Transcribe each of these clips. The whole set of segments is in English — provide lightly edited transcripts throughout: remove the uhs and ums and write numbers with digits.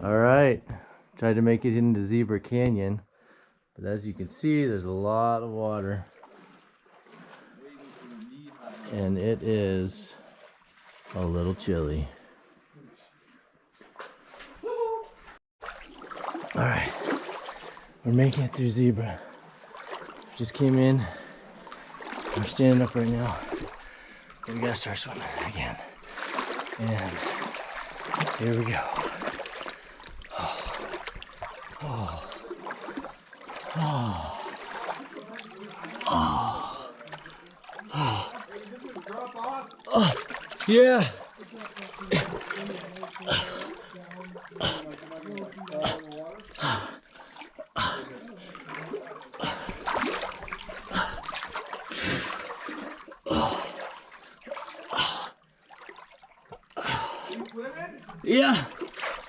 All right, tried to make it into Zebra Canyon, but as you can see, there's a lot of water, and it is a little chilly. All right, we're making it through Zebra. Just came in. We're standing up right now. We gotta start swimming again. And here we go. Oh. Oh. Oh. Oh. Oh. Yeah. Yeah,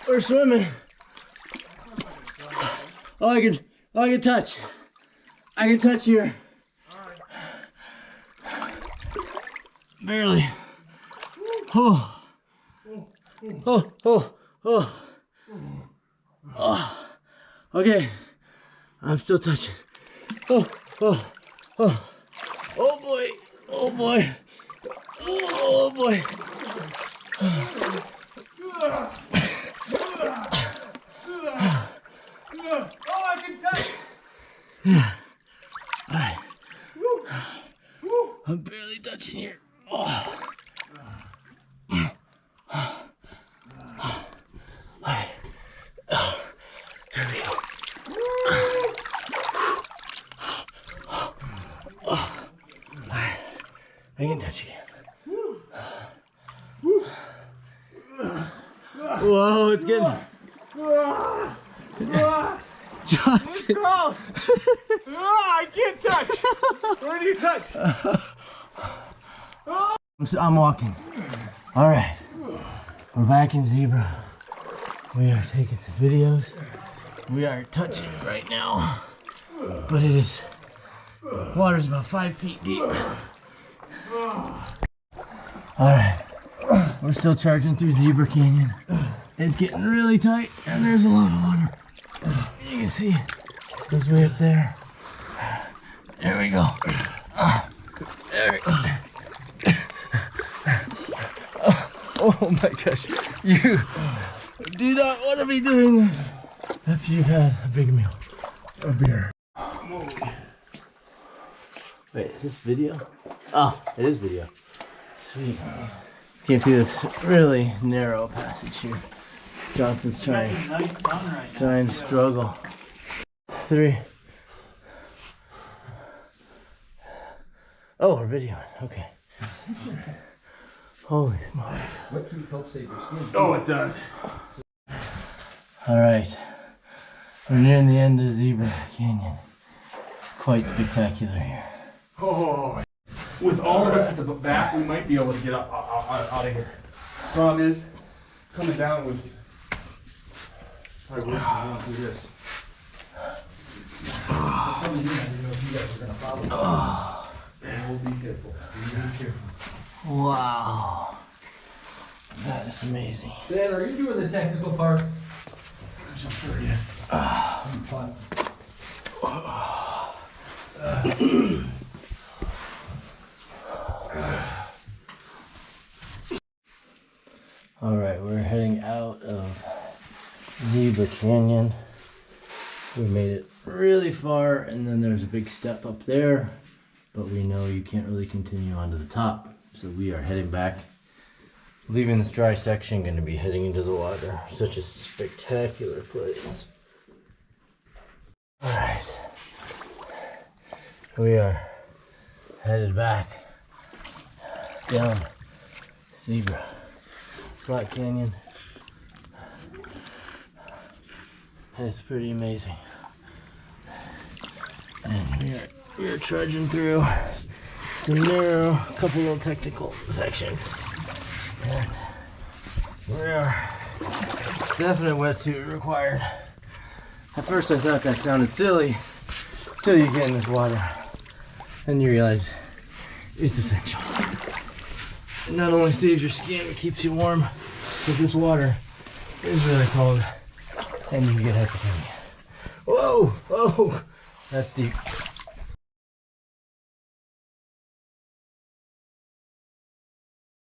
we're swimming. Oh, I can touch. I can touch here. Barely. Oh. Oh, oh, oh. Oh. Okay. I'm still touching. Oh, oh, oh. Oh boy. Oh boy. Oh boy. Oh, I can touch. Yeah. All right. I'm barely touching here. Oh. All right. Oh. There we go. Oh. All right. I can touch again. Whoa, it's getting... Johnson. I can't touch. Where do you touch? I'm walking. All right. We're back in Zebra. We are taking some videos. We are touching right now. But it is... Water's about 5 feet deep. All right. We're still charging through Zebra Canyon. It's getting really tight, and there's a lot of water. You can see it goes way up there. There we go. There we go. Oh my gosh. You do not want to be doing this after you've had a big meal. A beer. Wait, is this video? Oh, it is video. Sweet. Came through this really narrow passage here. Johnson's trying to struggle. 3. Oh, we're videoing. Okay. Holy smoke. Wetsuit helps save your skin. Oh, it does. All right. We're nearing the end of Zebra Canyon. It's quite spectacular here. Oh, with all of us at the back, we might be able to get out of here. Problem is, coming down was probably worse than going through this. Coming in, I didn't know if you guys were going to follow. And we'll be careful. Be careful. Wow. That is amazing. Dan, are you doing the technical part? I'm sure he is. Fun. All right, we're heading out of Zebra Canyon. We made it really far, and then there's a big step up there, but we know you can't really continue on to the top. So we are heading back, leaving this dry section, going to be heading into the water. Such a spectacular place. All right, we are headed back down Zebra Flat Canyon. It's pretty amazing. And we are trudging through some narrow, couple little technical sections. And we are definite wetsuit required. At first I thought that sounded silly, till you get in this water. Then you realize it's essential. It not only saves your skin, it keeps you warm, because this water is really cold. and you get hypothermia. Whoa, whoa, that's deep.